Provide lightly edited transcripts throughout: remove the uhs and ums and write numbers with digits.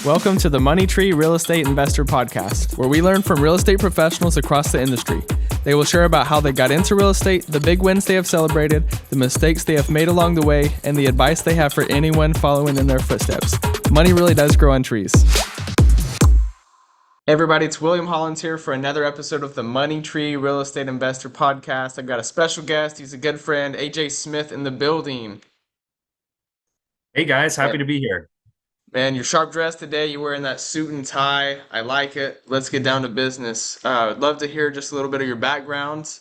Welcome to the Money Tree Real Estate Investor Podcast, where we learn from real estate professionals across the industry. They will share about how they got into real estate, the big wins they have celebrated, the mistakes they have made along the way, and the advice they have for anyone following in their footsteps. Money really does grow on trees. Hey everybody, it's William Hollins here for another episode of the Money Tree Real Estate Investor Podcast. I've got a special guest. He's a good friend, AJ Smith, in the building. Hey guys, happy to be here. Man, you're sharp dressed today. You're wearing that suit and tie. I like it. Let's get down to business. I'd love to hear just a little bit of your background.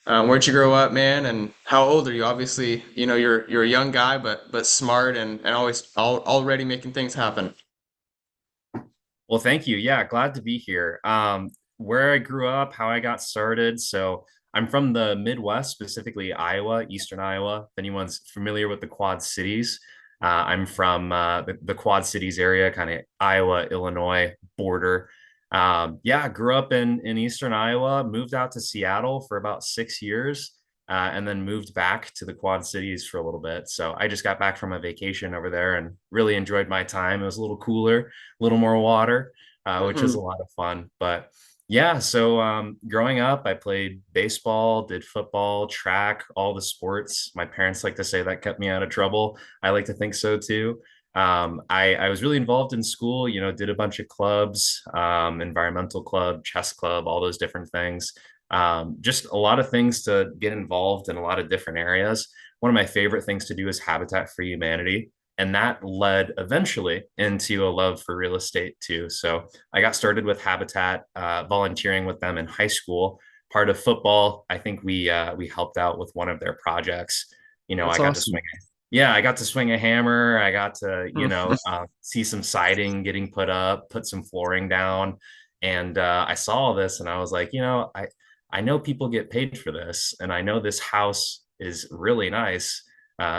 Where'd you grow up, man, and how old are you? Obviously, you know you're a young guy, but smart and already making things happen. Well, thank you. Yeah, glad to be here. Where I grew up, how I got started. So I'm from the Midwest, specifically Iowa, Eastern Iowa. If anyone's familiar with the Quad Cities, I'm from the Quad Cities area, kind of Iowa, Illinois border. Yeah, grew up in Eastern Iowa, moved out to Seattle for about 6 years, and then moved back to the Quad Cities for a little bit. So I just got back from a vacation over there and really enjoyed my time. It was a little cooler, a little more water, which was a lot of fun. But yeah, so growing up, I played baseball, did football, track, all the sports. My parents like to say that kept me out of trouble. I like to think so too. I was really involved in school, did a bunch of clubs, environmental club, chess club, all those different things. Just a lot of things to get involved in a lot of different areas. One of my favorite things to do is Habitat for Humanity. And that led eventually into a love for real estate too. So I got started with Habitat, volunteering with them in high school. Part of football, I think we helped out with one of their projects. That's I got to awesome. swing. Yeah, I got to swing a hammer. I got to, see some siding getting put up, put some flooring down, and I saw all this, and I was like, I know people get paid for this, and I know this house is really nice.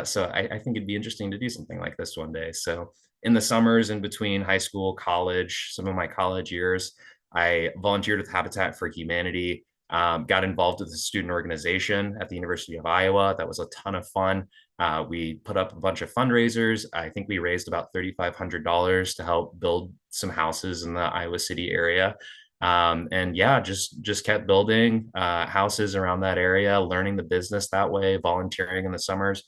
So I think it'd be interesting to do something like this one day. So in the summers in between high school, college, some of my college years, I volunteered with Habitat for Humanity, got involved with the student organization at the University of Iowa. That was a ton of fun. We put up a bunch of fundraisers. I think we raised about $3,500 to help build some houses in the Iowa City area. And yeah, just kept building houses around that area, learning the business that way, volunteering in the summers.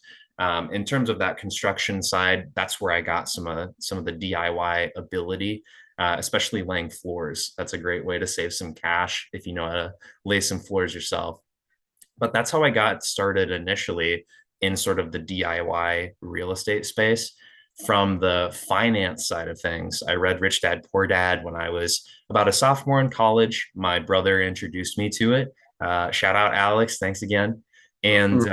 In terms of that construction side, that's where I got some of the DIY ability, especially laying floors. That's a great way to save some cash if you know how to lay some floors yourself. But that's how I got started initially in sort of the DIY real estate space. From the finance side of things, I read Rich Dad Poor Dad when I was about a sophomore in college. My brother introduced me to it. Shout out Alex, thanks again. And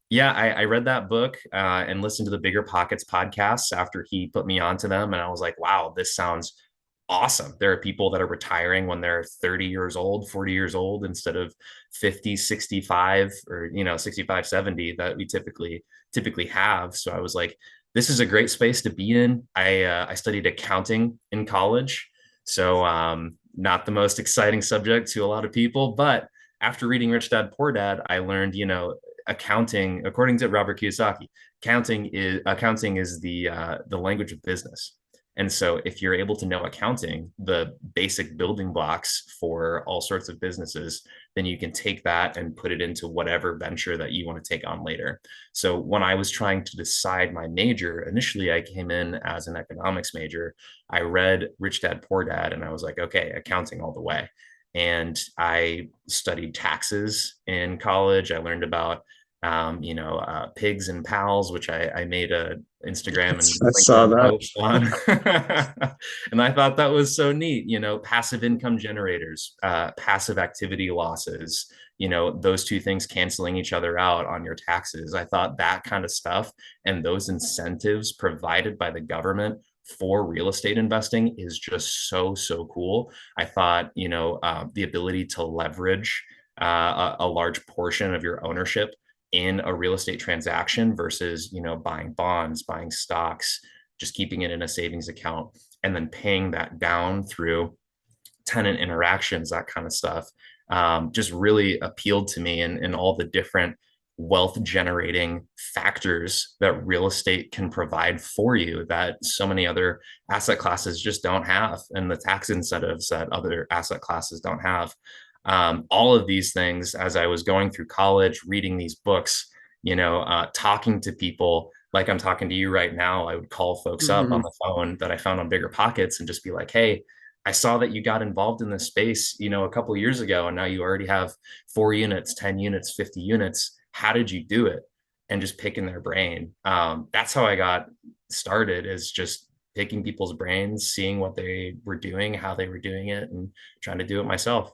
yeah, I read that book and listened to the BiggerPockets podcasts after he put me onto them. And I was like, wow, this sounds awesome. There are people that are retiring when they're 30 years old, 40 years old instead of 50, 65 or 65, 70 that we typically have. So I was like, this is a great space to be in. I studied accounting in college. So not the most exciting subject to a lot of people, but after reading Rich Dad Poor Dad, I learned, accounting, according to Robert Kiyosaki, accounting is the language of business. And so if you're able to know accounting, the basic building blocks for all sorts of businesses, then you can take that and put it into whatever venture that you want to take on later. So when I was trying to decide my major, initially I came in as an economics major. I read Rich Dad Poor Dad and I was like, okay, accounting all the way. And I studied taxes in college. I learned about pigs and pals, which I made a Instagram and I saw LinkedIn that. post on. And I thought that was so neat, passive income generators, passive activity losses, those two things canceling each other out on your taxes. I thought that kind of stuff and those incentives provided by the government for real estate investing is just so cool. I thought, the ability to leverage a large portion of your ownership in a real estate transaction versus, buying bonds, buying stocks, just keeping it in a savings account and then paying that down through tenant interactions, that kind of stuff, just really appealed to me and all the different wealth generating factors that real estate can provide for you that so many other asset classes just don't have, and the tax incentives that other asset classes don't have. All of these things, as I was going through college, reading these books, talking to people like I'm talking to you right now, I would call folks up on Hmm. the phone that I found on BiggerPockets and just be like, hey, I saw that you got involved in this space, a couple of years ago, and now you already have 4 units, 10 units, 50 units. How did you do it? And just picking their brain. That's how I got started, is just picking people's brains, seeing what they were doing, how they were doing it, and trying to do it myself.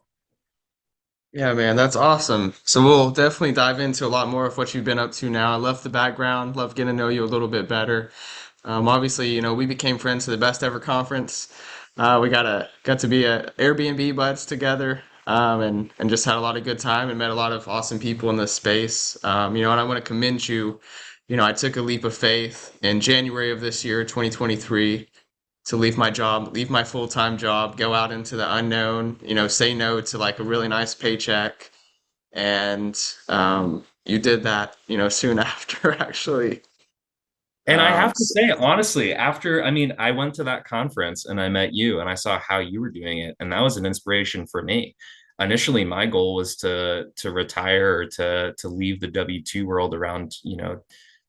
Yeah, man, that's awesome. So we'll definitely dive into a lot more of what you've been up to now. I love the background, love getting to know you a little bit better. Obviously, we became friends at the best ever conference. We got to be a Airbnb buds together, and just had a lot of good time and met a lot of awesome people in this space. And I want to commend you. I took a leap of faith in January of this year, 2023, to leave my job, leave my full-time job, go out into the unknown, say no to like a really nice paycheck. And you did that, soon after, actually. And I Um, have to say, honestly, I went to that conference and I met you and I saw how you were doing it. And that was an inspiration for me. Initially, my goal was to retire, or to leave the W-2 world around,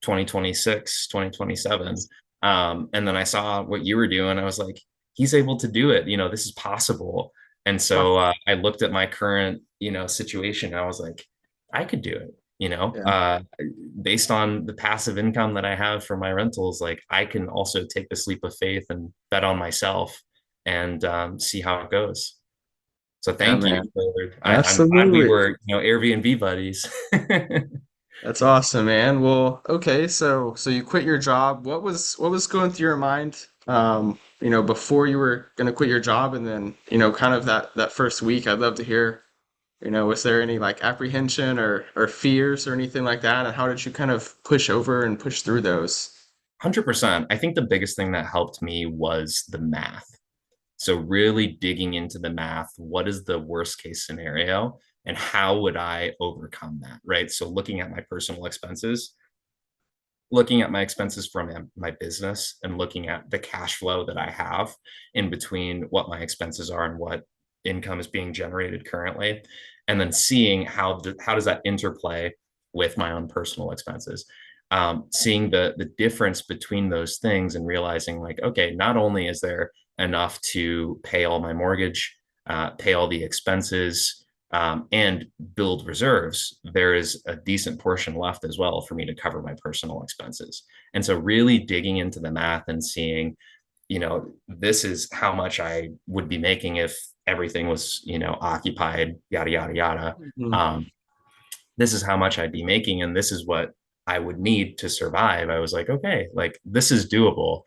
2026, 2027. And then I saw what you were doing. I was like, he's able to do it. This is possible. And wow. so I looked at my current, situation. And I was like, I could do it. Yeah. Based on the passive income that I have from my rentals, like I can also take this leap of faith and bet on myself and see how it goes. So Yeah, thank you. man. I'm glad we Absolutely. were, Airbnb buddies. That's awesome, man. Well, okay, so you quit your job. What was going through your mind, before you were gonna quit your job, and then, kind of that first week? I'd love to hear, was there any like apprehension or fears or anything like that? And how did you kind of push over and push through those? 100%. I think the biggest thing that helped me was the math. So really digging into the math, what is the worst case scenario and how would I overcome that, right? So looking at my expenses from my business and looking at the cash flow that I have in between what my expenses are and what income is being generated currently, and then seeing how does that interplay with my own personal expenses. Seeing the difference between those things and realizing like, okay, not only is there enough to pay all my mortgage, pay all the expenses, and build reserves, there is a decent portion left as well for me to cover my personal expenses. And so, really digging into the math and seeing, this is how much I would be making if everything was, occupied, yada, yada, yada. Mhm. Um, this is how much I'd be making, and this is what I would need to survive. I was like, okay, like this is doable.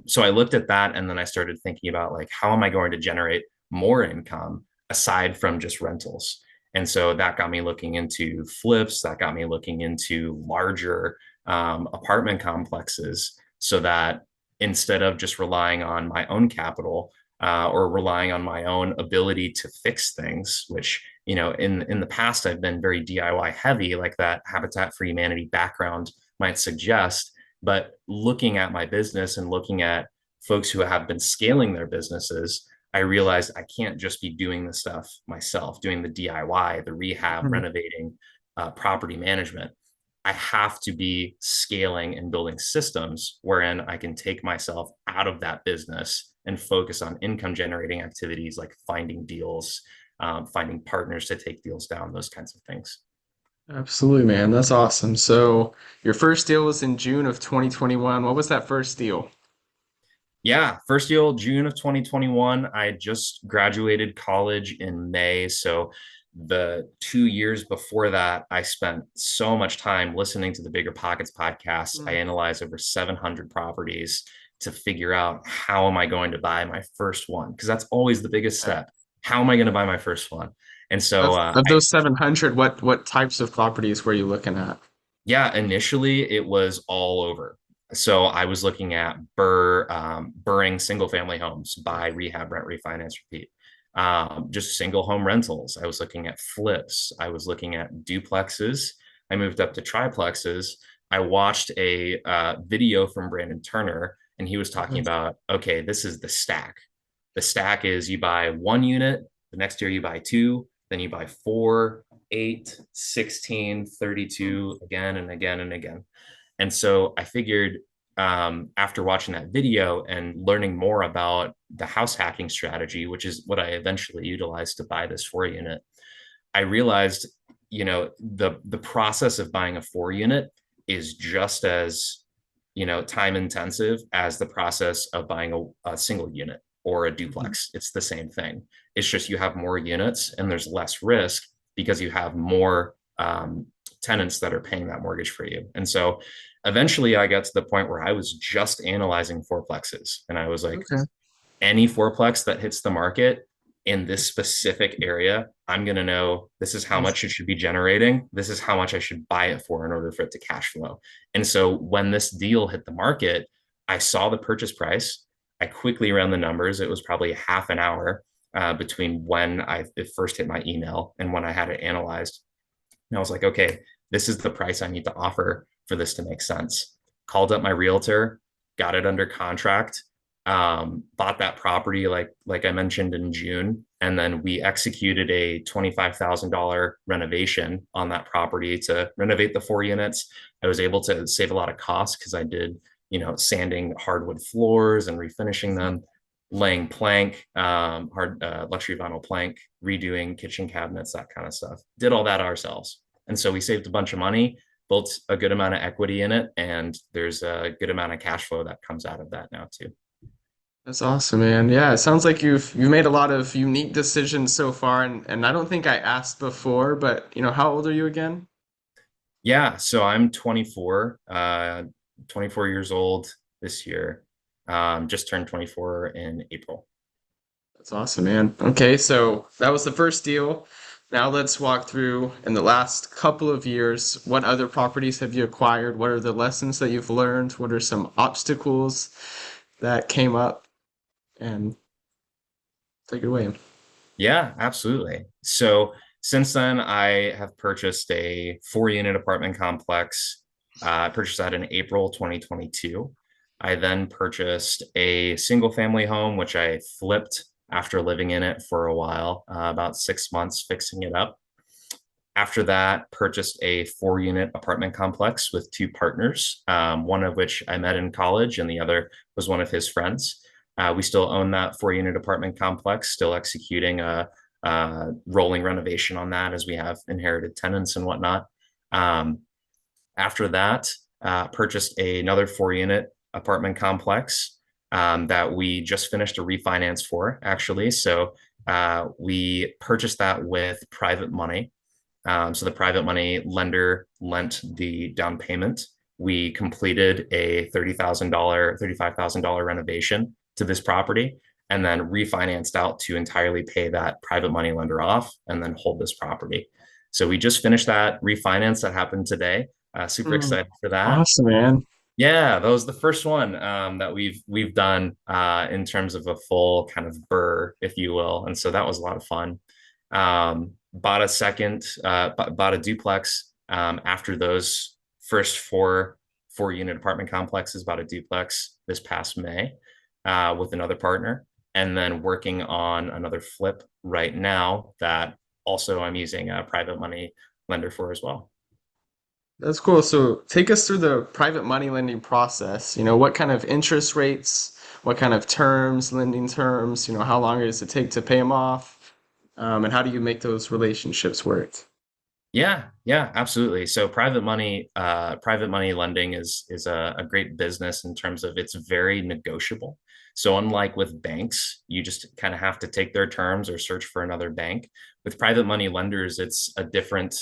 So I looked at that, and then I started thinking about like, how am I going to generate more income aside from just rentals? And so that got me looking into flips. That got me looking into larger apartment complexes, so that instead of just relying on my own capital, or relying on my own ability to fix things, which in the past I've been very DIY heavy, like that Habitat for Humanity background might suggest. But looking at my business and looking at folks who have been scaling their businesses, I realized I can't just be doing the stuff myself, doing the DIY, the rehab, Mhm. renovating, property management. I have to be scaling and building systems wherein I can take myself out of that business and focus on income generating activities like finding deals, finding partners to take deals down, those kinds of things. Absolutely, man. That's awesome. So your first deal was in June of 2021. What was that first deal? Yeah, first deal, June of 2021. I just graduated college in May. So the 2 years before that, I spent so much time listening to the Bigger Pockets podcast. I Mm. analyzed over 700 properties to figure out how am I going to buy my first one? Because that's always the biggest Okay. step. How am I going to buy my first one? And so Of I those 700, what types of properties were you looking at? Yeah, initially it was all over. So I was looking at burring single family homes, buy, rehab, rent, refinance, repeat. Just single home rentals. I was looking at flips. I was looking at duplexes. I moved up to triplexes, I watched a video from Brandon Turner, and he was talking Mhm. about, okay, this is the stack. The stack is you buy one unit, the next year you buy two, then you buy 4, 8, 16, 32 again and again and again. And so I figured after watching that video and learning more about the house hacking strategy, which is what I eventually utilized to buy this 4 unit, I realized, the process of buying a 4 unit is just as, time intensive as the process of buying a single unit or a Mhm. duplex. It's the same thing. It's just you have more units and there's less risk because you have more tenants that are paying that mortgage for you. And so eventually I got to the point where I was just analyzing fourplexes and I was like, Okay. any fourplex that hits the market in this specific area, I'm going to know this is how much it should be generating. This is how much I should buy it for in order for it to cash flow. And so when this deal hit the market, I saw the purchase price. I quickly ran the numbers. It was probably half an hour between when it first hit my email and when I had it analyzed. And I was like, okay, this is the price I need to offer for this to make sense. Called up my realtor, got it under contract, bought that property like I mentioned in June, and then we executed a $25,000 renovation on that property to renovate the 4 units. I was able to save a lot of costs because I did, sanding hardwood floors and refinishing them, laying plank, hard luxury vinyl plank, redoing kitchen cabinets, that kind of stuff. Did all that ourselves. And so we saved a bunch of money, built a good amount of equity in it, and there's a good amount of cash flow that comes out of that now too. That's awesome, man. Yeah, it sounds like you've made a lot of unique decisions so far, and I don't think I asked before, but how old are you again? Yeah, so I'm 24, 24 years old this year. Just turned 24 in April. That's awesome, man. Okay, so that was the first deal. Now let's walk through in the last couple of years, what other properties have you acquired? What are the lessons that you've learned? What are some obstacles that came up? And take it away. Yeah, absolutely. So since then, I have purchased a 4 unit apartment complex. I purchased that in April 2022. I then purchased a single family home, which I flipped after living in it for a while, about 6 months fixing it up. After that, purchased a 4 unit apartment complex with two partners, one of which I met in college, and the other was one of his friends. We still own that 4 unit apartment complex, still executing a rolling renovation on that as we have inherited tenants and whatnot. Um, After that, purchased another 4 unit apartment complex that we just finished a refinance for, actually. So we purchased that with private money. So the private money lender lent the down payment. We completed a $30,000, $35,000 renovation to this property and then refinanced out to entirely pay that private money lender off and then hold this property. So we just finished that refinance that happened today. Super Hmm, excited for that. awesome, man. Yeah, that was the first one that we've done in terms of a full kind of burr, if you will, and so that was a lot of fun. Bought a second, bought a duplex after those first four unit apartment complexes. Bought a duplex this past May with another partner, and then working on another flip right now that also I'm using a private money lender for as well. That's cool. So take us through the private money lending process. What kind of interest rates, what kind of terms, lending terms, how long does it take to pay them off? And how do you make those relationships work? Yeah, absolutely. So private money lending is a great business in terms of it's very negotiable. So unlike with banks, you just kind of have to take their terms or search for another bank. With private money lenders, it's a different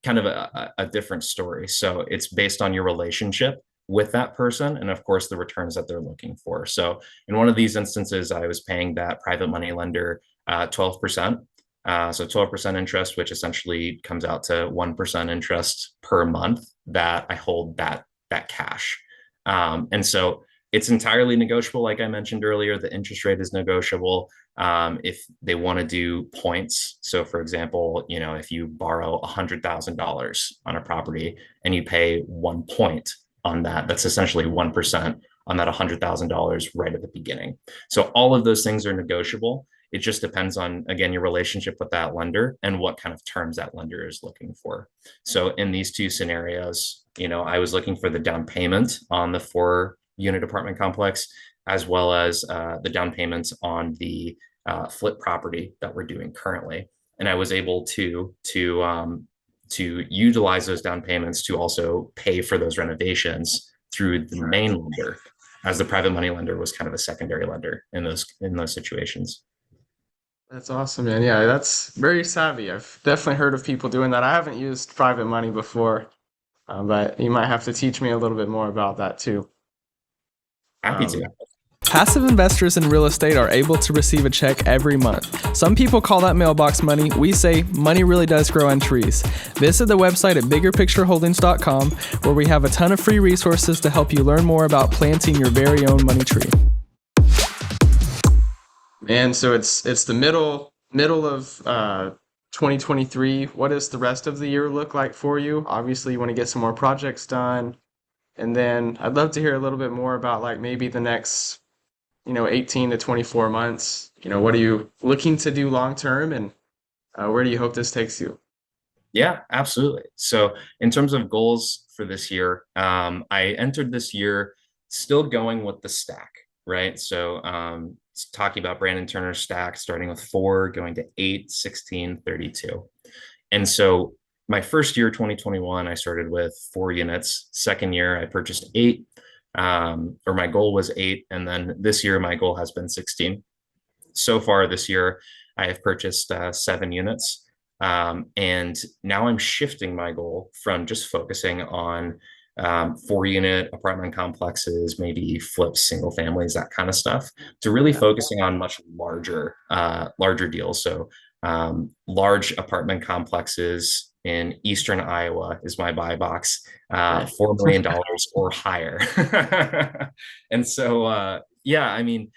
kind of a different story. So it's based on your relationship with that person and of course the returns that they're looking for. So in one of these instances, I was paying that private money lender 12%. So 12% interest, which essentially comes out to 1% interest per month that I hold that cash. And so It's entirely negotiable. Like I mentioned earlier, the interest rate is negotiable. If they want to do points, so for example, if you borrow $100,000 on a property and you pay 1 point on that, that's essentially 1% on that $100,000 right at the beginning. So all of those things are negotiable. It just depends on, again, your relationship with that lender and what kind of terms that lender is looking for. So in these two scenarios, I was looking for the down payment on the 4 unit apartment complex, as well as the down payments on the flip property that we're doing currently. And I was able to utilize those down payments to also pay for those renovations through the Right. main lender, as the private money lender was kind of a secondary lender in those situations. That's awesome, man. Yeah, that's very savvy. I've definitely heard of people doing that. I haven't used private money before, but you might have to teach me a little bit more about that too. Happy Um, to. Passive investors in real estate are able to receive a check every month. Some people call that mailbox money. We say money really does grow on trees. Visit the website at biggerpictureholdings.com, where we have a ton of free resources to help you learn more about planting your very own money tree. and so it's the middle of 2023. What does the rest of the year look like for you? Obviously, you want to get some more projects done, and then I'd love to hear a little bit more about like maybe the next 18 to 24 months. What are you looking to do long term, and where do you hope this takes you? Yeah, absolutely. So, in terms of goals for this year, I entered this year still going with the stack, right? So, talking about Brandon Turner's stack, starting with 4, going to 8, 16, 32. And so, my first year, 2021, I started with 4 units. Second year, I purchased 8, or my goal was 8. And then this year, my goal has been 16. So far this year, I have purchased 7 units. And now I'm shifting my goal from just focusing on 4 unit apartment complexes, maybe flips, single families, that kind of stuff, to really Yeah, focusing on much larger deals. So large apartment complexes in Eastern Iowa is my buy box, right. $4 million or higher. And so, yeah, I mean,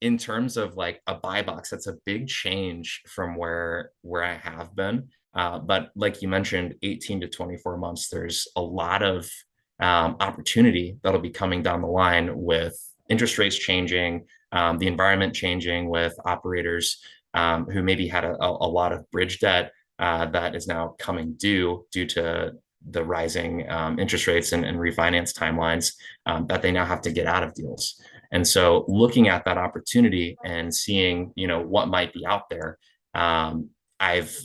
in terms of like a buy box, that's a big change from where I have been. But like you mentioned, 18 to 24 months, there's a lot of opportunity that'll be coming down the line with interest rates changing, the environment changing with operators who maybe had a lot of bridge debt that is now coming due to the rising interest rates and refinance timelines that they now have to get out of deals. And so looking at that opportunity and seeing, what might be out there, I've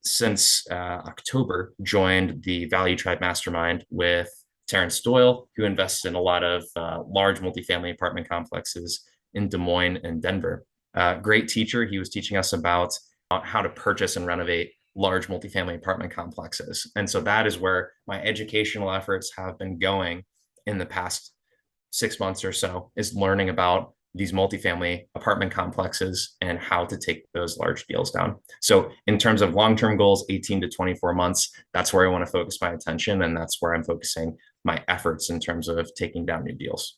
since October joined the Value Tribe Mastermind with Terrence Doyle, who invests in a lot of large multifamily apartment complexes in Des Moines and Denver. Great teacher. He was teaching us about how to purchase and renovate large multifamily apartment complexes. And so that is where my educational efforts have been going in the past 6 months or so, is learning about these multifamily apartment complexes and how to take those large deals down. So in terms of long-term goals, 18 to 24 months, that's where I want to focus my attention. And that's where I'm focusing my efforts in terms of taking down new deals.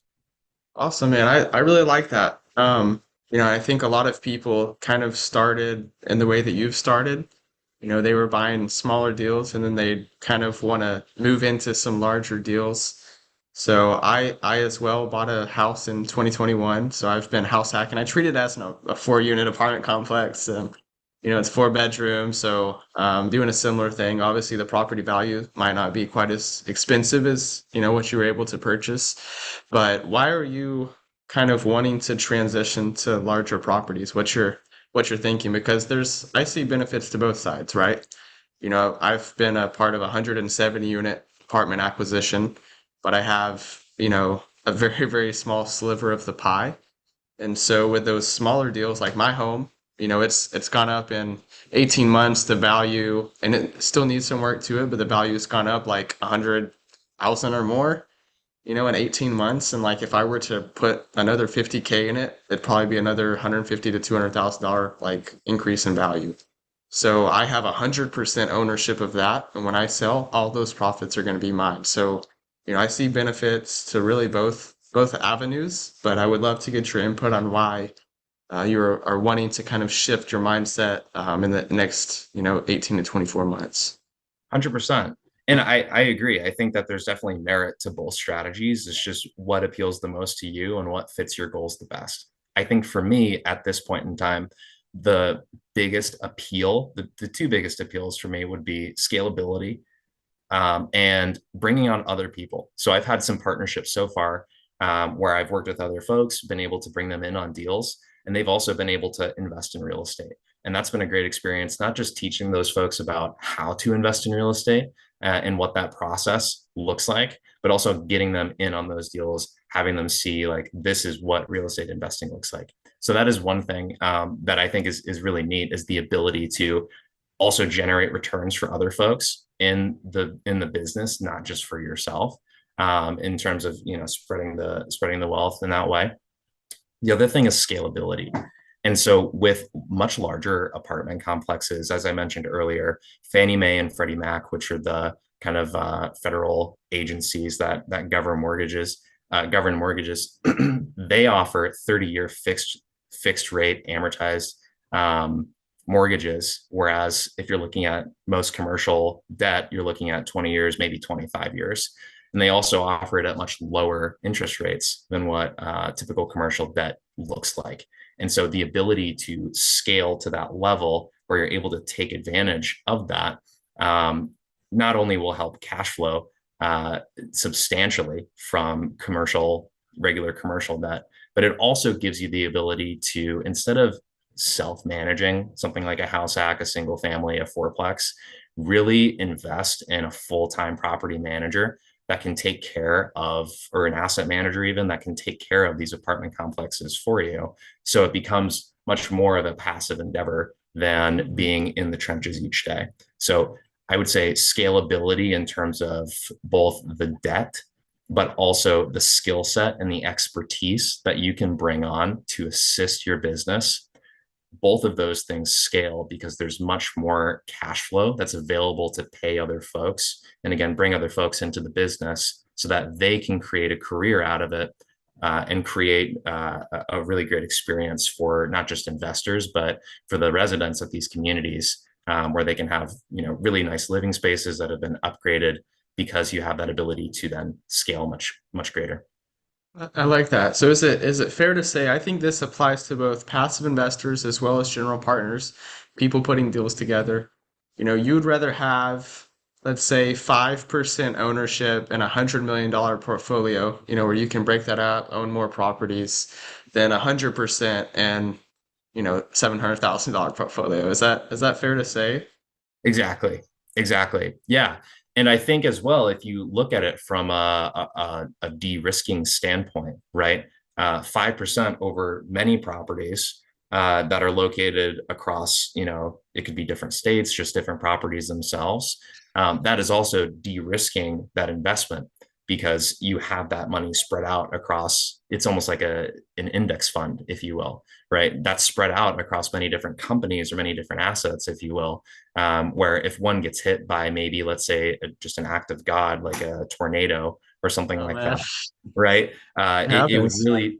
Awesome, man. I really like that. I think a lot of people kind of started in the way that you've started. They were buying smaller deals and then they kind of want to move into some larger deals. So I as well bought a house in 2021. So I've been house hacking. I treat it as a 4 unit apartment complex. It's 4 bedrooms. So doing a similar thing. Obviously, the property value might not be quite as expensive as, what you were able to purchase. But why are you kind of wanting to transition to larger properties? What you're thinking? Because I see benefits to both sides, right? I've been a part of a 170 unit apartment acquisition, but I have, a very, very small sliver of the pie. And so with those smaller deals like my home, it's gone up in 18 months, the value, and it still needs some work to it, but the value's gone up like 100,000 or more, in 18 months. And like if I were to put another 50K in it, it'd probably be another 150 to $200,000 like increase in value. So I have 100% ownership of that. And when I sell, all those profits are going to be mine. So, I see benefits to really both avenues, but I would love to get your input on why you are wanting to kind of shift your mindset in the next, 18 to 24 months. 100%. And I agree. I think that there's definitely merit to both strategies. It's just what appeals the most to you and what fits your goals the best. I think for me at this point in time, the biggest appeal, the two biggest appeals for me would be scalability, and bringing on other people. So I've had some partnerships so far, where I've worked with other folks, been able to bring them in on deals, and they've also been able to invest in real estate. And that's been a great experience, not just teaching those folks about how to invest in real estate, and what that process looks like, but also getting them in on those deals, having them see like this is what real estate investing looks like. So that is one thing, that I think is really neat, is the ability to also generate returns for other folks in the business, not just for yourself, in terms of spreading the wealth in that way. The other thing is scalability. And so with much larger apartment complexes, as I mentioned earlier, Fannie Mae and Freddie Mac, which are the kind of federal agencies that govern mortgages, they offer 30-year fixed rate amortized mortgages. Whereas if you're looking at most commercial debt, you're looking at 20 years, maybe 25 years. And they also offer it at much lower interest rates than what typical commercial debt looks like. And so the ability to scale to that level where you're able to take advantage of that, not only will help cash flow substantially from regular commercial debt, but it also gives you the ability to, instead of self-managing something like a house hack, a single family, a fourplex, really invest in a full-time property manager that can take care of, or an asset manager even, that can take care of these apartment complexes for you. So it becomes much more of a passive endeavor than being in the trenches each day. So I would say scalability in terms of both the debt, but also the skill set and the expertise that you can bring on to assist your business. Both of those things scale because there's much more cash flow that's available to pay other folks, and again, bring other folks into the business so that they can create a career out of it, and create a really great experience for not just investors, but for the residents of these communities, where they can have really nice living spaces that have been upgraded because you have that ability to then scale much greater. I like that. So is it fair to say, I think this applies to both passive investors as well as general partners, people putting deals together. You'd rather have, let's say, 5% ownership in $100 million portfolio, where you can break that up, own more properties, than 100% and, $700,000 portfolio. Is that fair to say? Exactly. Exactly. Yeah. And I think as well, if you look at it from a de-risking standpoint, right? 5% over many properties that are located across, it could be different states, just different properties themselves. That is also de-risking that investment because you have that money spread out across, it's almost like an index fund, if you will, right? That's spread out across many different companies or many different assets, if you will, where if one gets hit by maybe, let's say, just an act of God, like a tornado or something Oh like man, that, right? it It would happens. really,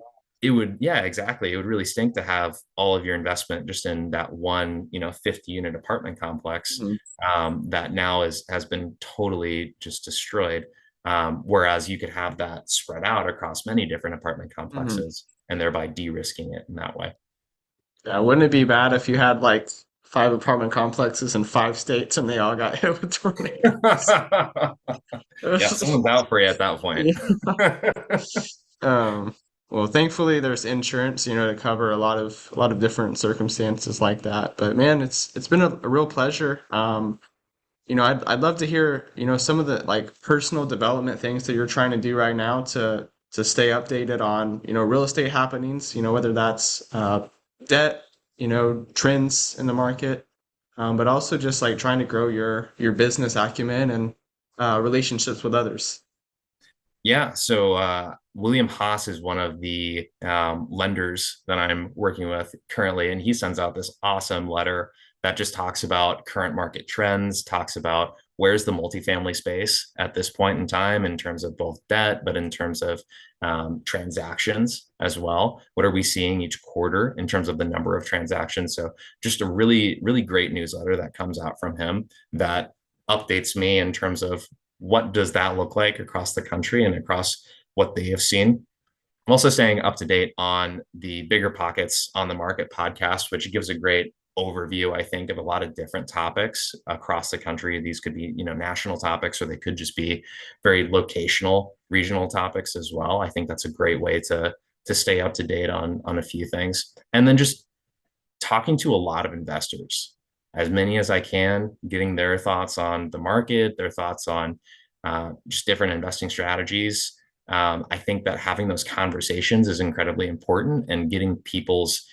yeah, exactly. It would really stink to have all of your investment just in that one, 50 unit apartment complex, Mhm. that now has been totally just destroyed. Whereas you could have that spread out across many different apartment Mhm. complexes and thereby de-risking it in that way. Yeah, wouldn't it be bad if you had like five apartment complexes in five states and they all got hit with tornadoes? Yeah, someone's out for you at that point. Yeah. Um, well, thankfully there's insurance, to cover a lot of different circumstances like that. But man, it's been a real pleasure. I'd love to hear, some of the like personal development things that you're trying to do right now to stay updated on, real estate happenings, whether that's debt, trends in the market, but also just like trying to grow your business acumen and relationships with others. Yeah, so William Haas is one of the lenders that I'm working with currently, and he sends out this awesome letter that just talks about current market trends, talks about where's the multifamily space at this point in time in terms of both debt, but in terms of transactions as well. What are we seeing each quarter in terms of the number of transactions? So just a really, really great newsletter that comes out from him that updates me in terms of what does that look like across the country and across what they have seen. I'm also staying up to date on the BiggerPockets on the Market podcast, which gives a great overview, I think, of a lot of different topics across the country. These could be, national topics, or they could just be very locational, regional topics as well. I think that's a great way to stay up to date on a few things. And then just talking to a lot of investors, as many as I can, getting their thoughts on the market, their thoughts on just different investing strategies. I think that having those conversations is incredibly important, and getting people's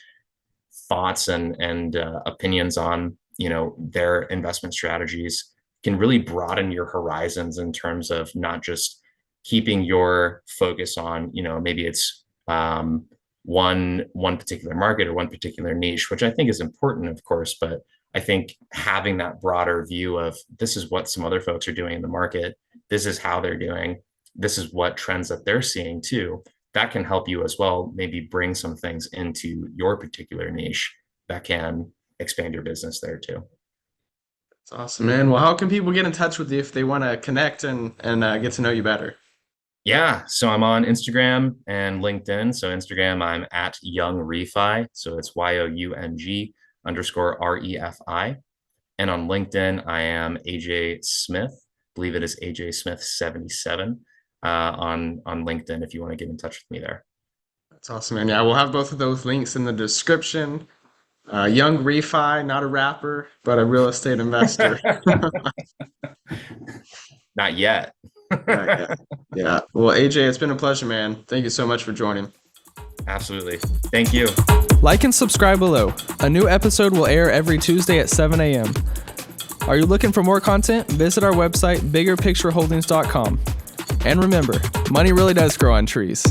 thoughts and opinions on, their investment strategies can really broaden your horizons in terms of not just keeping your focus on, maybe it's one particular market or one particular niche, which I think is important, of course, but I think having that broader view of this is what some other folks are doing in the market, this is how they're doing, this is what trends that they're seeing too, that can help you as well, maybe bring some things into your particular niche that can expand your business there too. That's awesome, man. Well, how can people get in touch with you if they want to connect and get to know you better? Yeah, so I'm on Instagram and LinkedIn. So Instagram, I'm at Young Refi. So it's YOUNG_REFI. And on LinkedIn, I am AJ Smith. I believe it is AJ Smith 77 on LinkedIn if you want to get in touch with me there. That's awesome, man. Yeah, we'll have both of those links in the description. Young Refi, not a rapper, but a real estate investor. Not yet. Yeah. Well, AJ, it's been a pleasure, man. Thank you so much for joining. Absolutely. Thank you. Like and subscribe below. A new episode will air every Tuesday at 7 a.m. Are you looking for more content? Visit our website, BiggerPictureHoldings.com. And remember, money really does grow on trees.